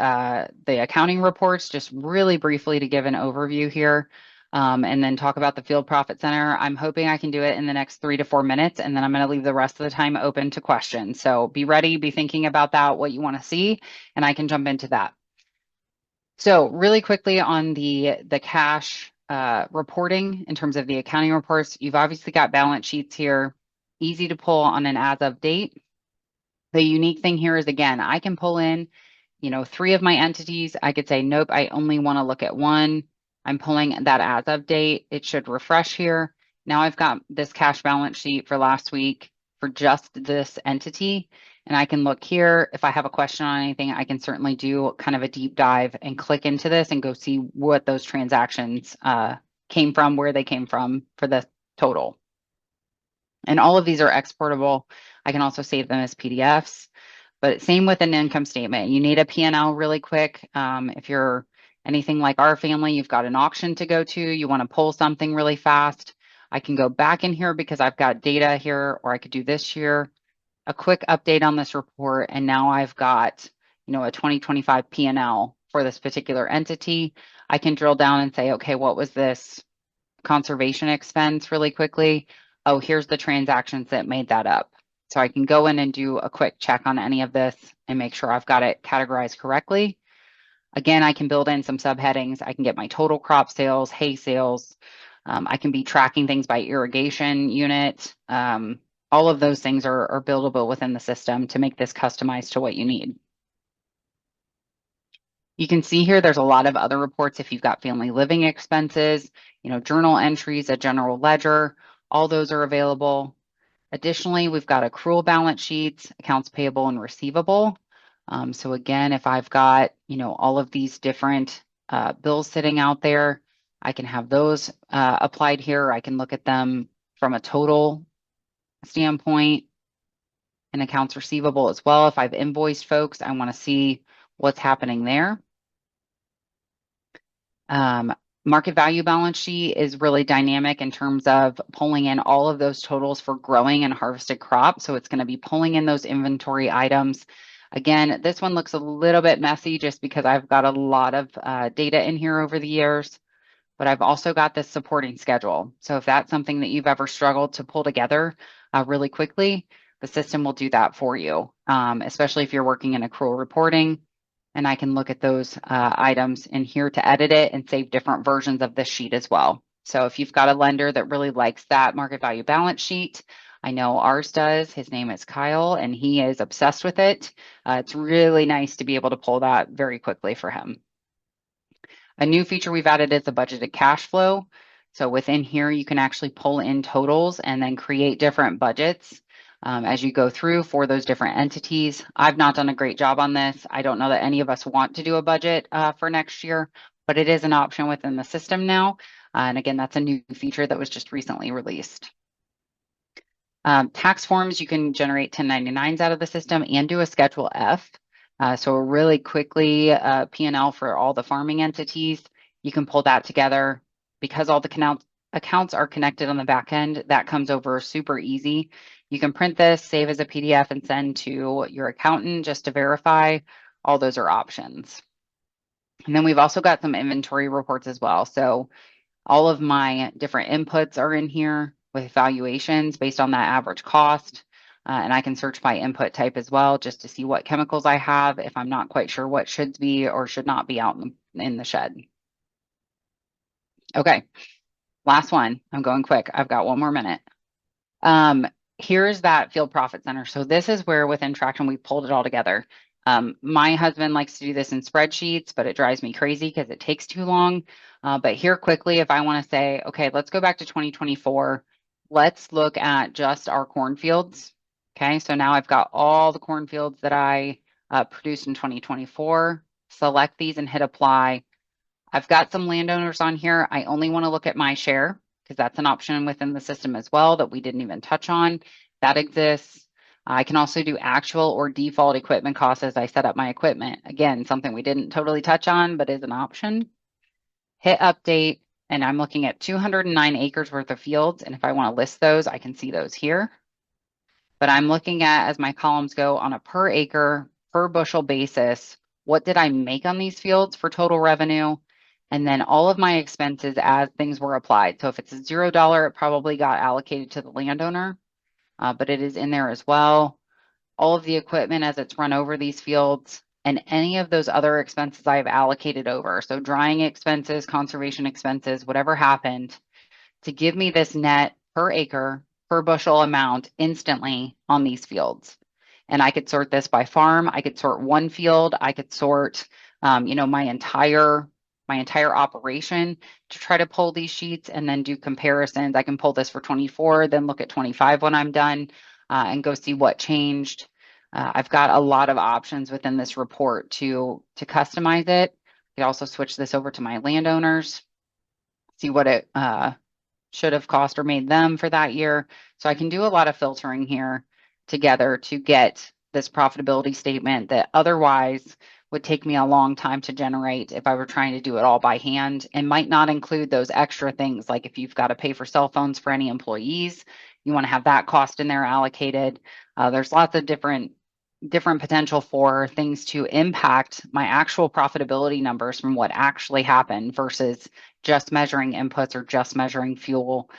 accounting reports just really briefly to give an overview here, and then talk about the Field Profit Center. I'm hoping I can do it in the next 3 to 4 minutes, and then I'm going to leave the rest of the time open to questions. So be ready, be thinking about that, what you want to see, and I can jump into that. So really quickly on the cash reporting in terms of the accounting reports, you've obviously got balance sheets here, easy to pull on an as of date. The unique thing here is, again, I can pull in, 3 of my entities. I could say, nope, I only want to look at one. I'm pulling that as of date. It should refresh here. Now I've got this cash balance sheet for last week for just this entity. And I can look here. If I have a question on anything, I can certainly do kind of a deep dive and click into this and go see what those transactions came from, where they came from for the total. And all of these are exportable. I can also save them as PDFs, but same with an income statement. You need a P&L really quick. If you're anything like our family, you've got an auction to go to, you want to pull something really fast. I can go back in here because I've got data here, or I could do this here, a quick update on this report. And now I've got, a 2025 P&L for this particular entity. I can drill down and say, okay, what was this conservation expense really quickly? Oh, here's the transactions that made that up. So I can go in and do a quick check on any of this and make sure I've got it categorized correctly. Again, I can build in some subheadings. I can get my total crop sales, hay sales. I can be tracking things by irrigation unit. All of those things are buildable within the system to make this customized to what you need. You can see here there's a lot of other reports if you've got family living expenses, journal entries, a general ledger, all those are available. Additionally, we've got accrual balance sheets, accounts payable and receivable. So again, if I've got, all of these different bills sitting out there, I can have those applied here. I can look at them from a total standpoint and accounts receivable as well. If I've invoiced folks, I want to see what's happening there. Market value balance sheet is really dynamic in terms of pulling in all of those totals for growing and harvested crops. So it's going to be pulling in those inventory items. Again, this one looks a little bit messy just because I've got a lot of data in here over the years, but I've also got this supporting schedule. So if that's something that you've ever struggled to pull together really quickly, the system will do that for you, especially if you're working in accrual reporting. And I can look at those items in here to edit it and save different versions of this sheet as well. So if you've got a lender that really likes that market value balance sheet, I know ours does. His name is Kyle, and he is obsessed with it. It's really nice to be able to pull that very quickly for him. A new feature we've added is the budgeted cash flow. So within here, you can actually pull in totals and then create different budgets as you go through for those different entities. I've not done a great job on this. I don't know that any of us want to do a budget for next year, but it is an option within the system now. And again, that's a new feature that was just recently released. Tax forms, you can generate 1099s out of the system and do a Schedule F. So really quickly, P&L for all the farming entities, you can pull that together. Because all the accounts are connected on the back end, that comes over super easy. You can print this, save as a PDF, and send to your accountant just to verify. All those are options. And then we've also got some inventory reports as well. So all of my different inputs are in here with valuations based on that average cost. And I can search by input type as well, just to see what chemicals I have if I'm not quite sure what should be or should not be out in the shed. Okay, last one. I'm going quick. I've got one more minute. Here's that field profit center. So this is where within Traction, we pulled it all together. My husband likes to do this in spreadsheets, but it drives me crazy because it takes too long. But here quickly, if I want to say, okay, let's go back to 2024. Let's look at just our cornfields. Okay, so now I've got all the cornfields that I produced in 2024. Select these and hit apply. I've got some landowners on here. I only want to look at my share because that's an option within the system as well that we didn't even touch on. That exists. I can also do actual or default equipment costs as I set up my equipment. Again, something we didn't totally touch on, but is an option. Hit update, and I'm looking at 209 acres worth of fields. And if I want to list those, I can see those here. But I'm looking at, as my columns go, on a per acre, per bushel basis, what did I make on these fields for total revenue? And then all of my expenses as things were applied. So if it's a $0, it probably got allocated to the landowner, but it is in there as well. All of the equipment as it's run over these fields and any of those other expenses I've allocated over. So drying expenses, conservation expenses, whatever happened to give me this net per acre, per bushel amount instantly on these fields. And I could sort this by farm. I could sort one field. I could sort, my entire operation to try to pull these sheets and then do comparisons. I can pull this for 24, then look at 25 when I'm done and go see what changed. I've got a lot of options within this report to customize it. I could also switch this over to my landowners, see what it should have cost or made them for that year. So I can do a lot of filtering here together to get this profitability statement that otherwise would take me a long time to generate if I were trying to do it all by hand and might not include those extra things. Like if you've got to pay for cell phones for any employees, you want to have that cost in there allocated. There's lots of different potential for things to impact my actual profitability numbers from what actually happened versus just measuring inputs or just measuring fuel.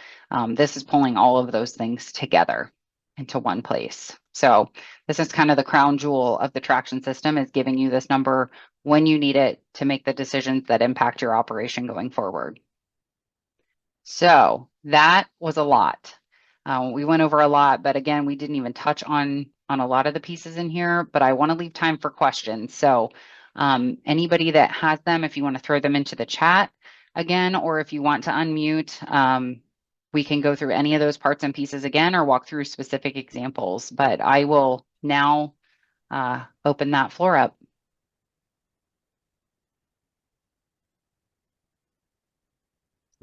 This is pulling all of those things together into one place. So this is kind of the crown jewel of the traction system, is giving you this number when you need it to make the decisions that impact your operation going forward. So that was a lot. We went over a lot, but again, we didn't even touch on a lot of the pieces in here, but I want to leave time for questions. So anybody that has them, if you want to throw them into the chat again, or if you want to unmute, we can go through any of those parts and pieces again or walk through specific examples, but I will now open that floor up.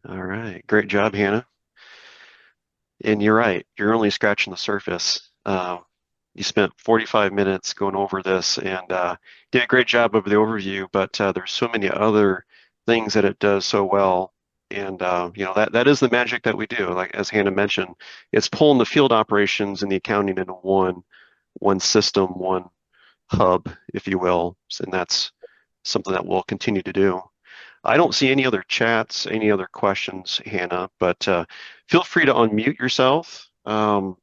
All right. Great job, Hannah. And you're right. You're only scratching the surface. You spent 45 minutes going over this and did a great job of the overview, but there's so many other things that it does so well. And that is the magic that we do. Like as Hannah mentioned, it's pulling the field operations and the accounting into one system, one hub, if you will. And that's something that we'll continue to do. I don't see any other chats, any other questions, Hannah, but feel free to unmute yourself. I'm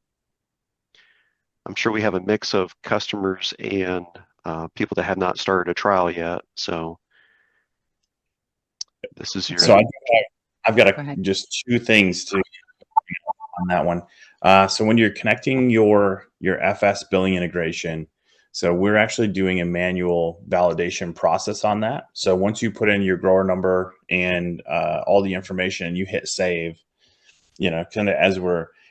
sure we have a mix of customers and people that have not started a trial yet. So this is your. So I've got just two things to on that one. So when you're connecting your FS billing integration, so we're actually doing a manual validation process on that. So once you put in your grower number and all the information and you hit save, kind of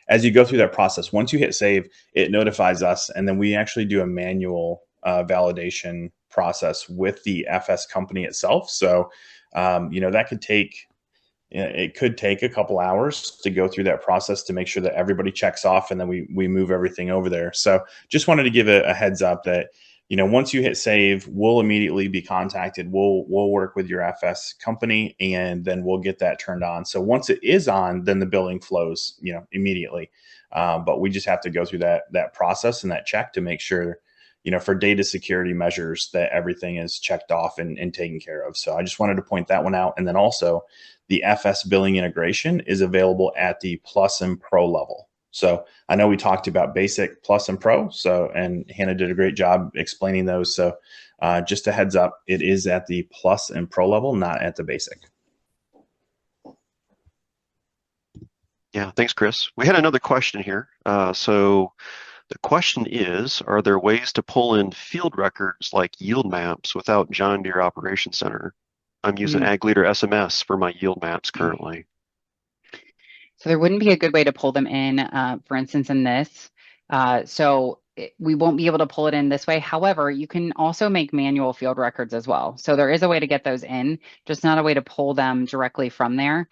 as you go through that process, once you hit save, it notifies us, and then we actually do a manual validation process with the FS company itself. So, that could take it could take a couple hours to go through that process to make sure that everybody checks off, and then we move everything over there. So just wanted to give a heads up that once you hit save, we'll immediately be contacted. We'll work with your FS company, and then we'll get that turned on. So once it is on, then the billing flows immediately. But we just have to go through that process and that check to make sure for data security measures that everything is checked off and taken care of. So I just wanted to point that one out. And then also the FS billing integration is available at the Plus and Pro level. So I know we talked about basic, Plus, and Pro. So, and Hannah did a great job explaining those. So just a heads up, it is at the Plus and Pro level, not at the basic. Yeah, thanks, Chris. We had another question here. So the question is, are there ways to pull in field records like yield maps without John Deere Operations Center? I'm using Ag Leader SMS for my yield maps currently. So there wouldn't be a good way to pull them in, for instance, in this. We won't be able to pull it in this way. However, you can also make manual field records as well. So there is a way to get those in, just not a way to pull them directly from there.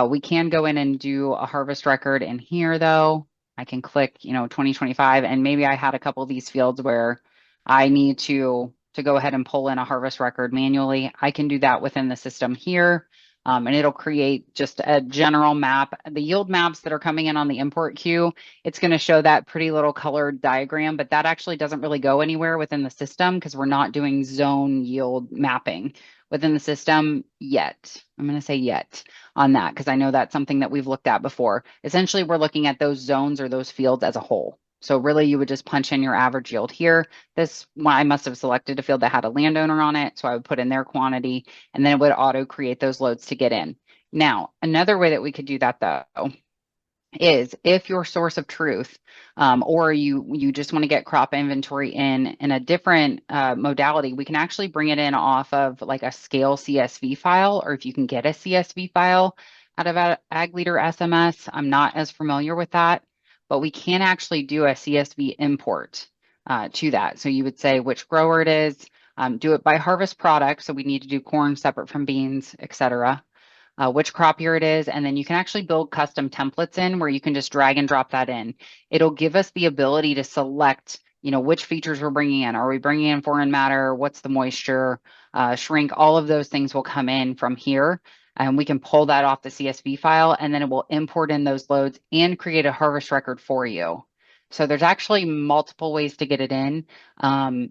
We can go in and do a harvest record in here, though. I can click, 2025, and maybe I had a couple of these fields where I need to go ahead and pull in a harvest record manually. I can do that within the system here. And it'll create just a general map. The yield maps that are coming in on the import queue, it's going to show that pretty little colored diagram, but that actually doesn't really go anywhere within the system because we're not doing zone yield mapping within the system yet. I'm going to say yet on that because I know that's something that we've looked at before. Essentially, we're looking at those zones or those fields as a whole. So really, you would just punch in your average yield here. This one, I must have selected a field that had a landowner on it, so I would put in their quantity, and then it would auto create those loads to get in. Now, another way that we could do that, though, is if your source of truth, or you just want to get crop inventory in a different modality, we can actually bring it in off of like a scale CSV file, or if you can get a CSV file out of Ag Leader SMS. I'm not as familiar with that, but we can actually do a CSV import to that. So you would say which grower it is, do it by harvest product. So we need to do corn separate from beans, etc. Which crop year it is, and then you can actually build custom templates in where you can just drag and drop that in. It'll give us the ability to select, which features we're bringing in. Are we bringing in foreign matter? What's the moisture, shrink? All of those things will come in from here, and we can pull that off the CSV file, and then it will import in those loads and create a harvest record for you. So there's actually multiple ways to get it in.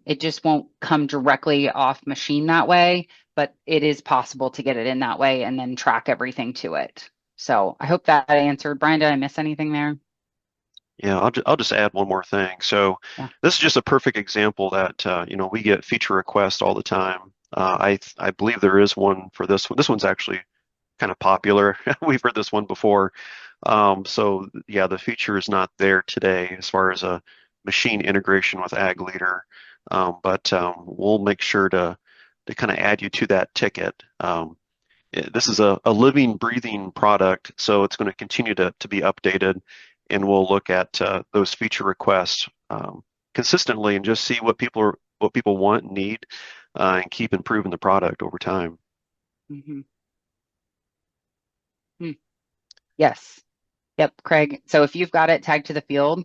It just won't come directly off machine that way, but it is possible to get it in that way and then track everything to it. So I hope that answered. Brian, did I miss anything there? Yeah, I'll just add one more thing. So this is just a perfect example that we get feature requests all the time. I believe there is one for this one. This one's actually kind of popular. We've heard this one before. So yeah, the feature is not there today as far as a machine integration with Ag Leader, but we'll make sure to kind of add you to that ticket. This is a living, breathing product, so it's going to continue to be updated, and we'll look at those feature requests consistently and just see what people want and need, and keep improving the product over time. Yes. Yep, Craig. So if you've got it tagged to the field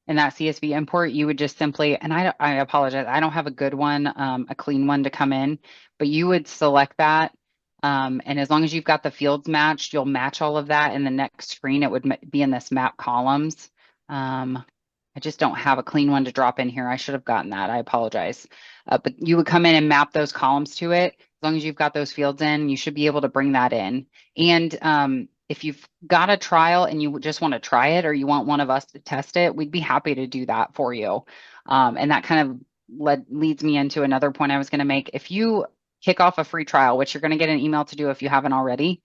in that CSV import, you would just simply, and I apologize, I don't have a good one, a clean one to come in, but you would select that. And as long as you've got the fields matched, you'll match all of that. In the next screen, it would be in this map columns. I just don't have a clean one to drop in here. I should have gotten that. I apologize. But you would come in and map those columns to it. As long as you've got those fields in, you should be able to bring that in. And if you've got a trial and you just want to try it, or you want one of us to test it, we'd be happy to do that for you. And that kind of leads me into another point I was going to make. If you kick off a free trial, which you're going to get an email to do if you haven't already.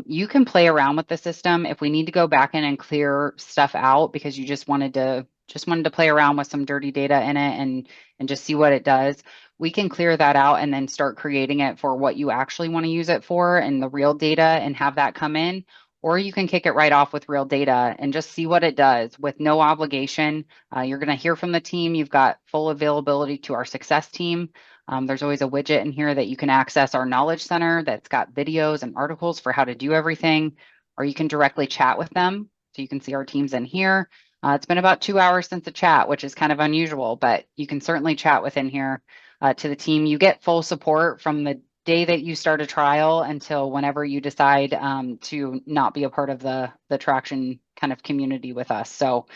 You can play around with the system. If we need to go back in and clear stuff out because you just wanted to play around with some dirty data in it and just see what it does, we can clear that out and then start creating it for what you actually want to use it for and the real data and have that come in. Or you can kick it right off with real data and just see what it does with no obligation. You're going to hear from the team. You've got full availability to our success team. There's always a widget in here that you can access our knowledge center that's got videos and articles for how to do everything, or you can directly chat with them. So you can see our teams in here. It's been about 2 hours since a chat, which is kind of unusual, but you can certainly chat within here to the team. You get full support from the day that you start a trial until whenever you decide to not be a part of the traction kind of community with us. So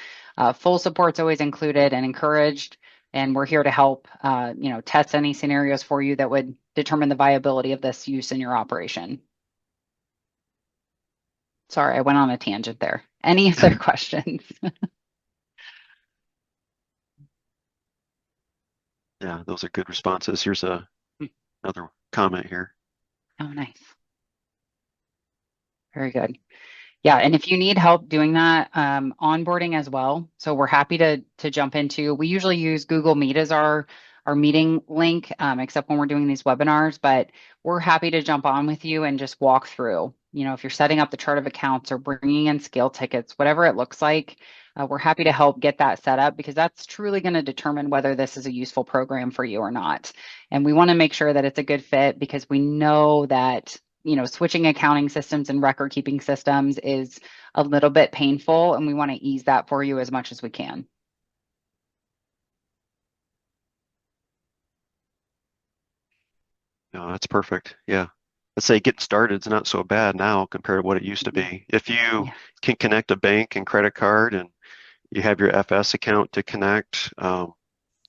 full support's always included and encouraged. And we're here to help, test any scenarios for you that would determine the viability of this use in your operation. Sorry, I went on a tangent there. Any other questions? Yeah, those are good responses. Here's another comment here. Oh, nice. Very good. Yeah, and if you need help doing that, onboarding as well. So we're happy to jump into. We usually use Google Meet as our meeting link, except when we're doing these webinars. But we're happy to jump on with you and just walk through. If you're setting up the chart of accounts or bringing in scale tickets, whatever it looks like, we're happy to help get that set up because that's truly going to determine whether this is a useful program for you or not. And we want to make sure that it's a good fit because we know that switching accounting systems and record keeping systems is a little bit painful, and we want to ease that for you as much as we can. No, that's perfect. Yeah. Let's say getting started is not so bad now compared to what it used to be. If you can connect a bank and credit card and you have your FS account to connect,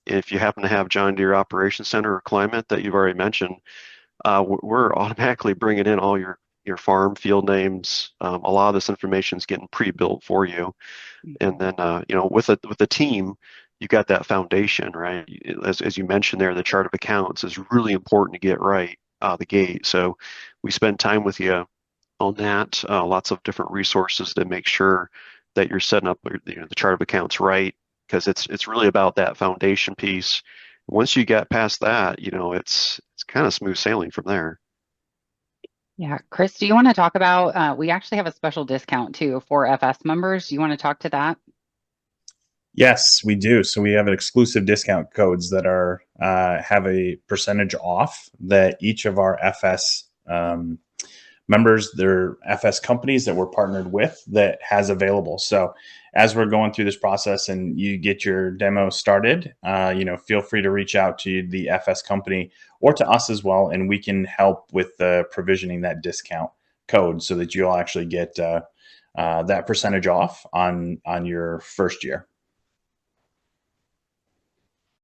if you happen to have John Deere Operations Center or Climate that you've already mentioned, we're automatically bringing in all your farm field names. A lot of this information is getting pre-built for you, and then with the team, you got that foundation, right? As you mentioned there, the chart of accounts is really important to get right out of the gate. So we spend time with you on that. Lots of different resources to make sure that you're setting up the chart of accounts right, because it's really about that foundation piece. Once you get past that, it's kind of smooth sailing from there. Yeah, Chris, do you want to talk about, we actually have a special discount too for FS members. Do you want to talk to that? Yes, we do. So we have an exclusive discount codes that are have a percentage off that each of our FS members, their FS companies that we're partnered with that has available. So as we're going through this process and you get your demo started, feel free to reach out to the FS company or to us as well, and we can help with provisioning that discount code so that you'll actually get that percentage off on your first year.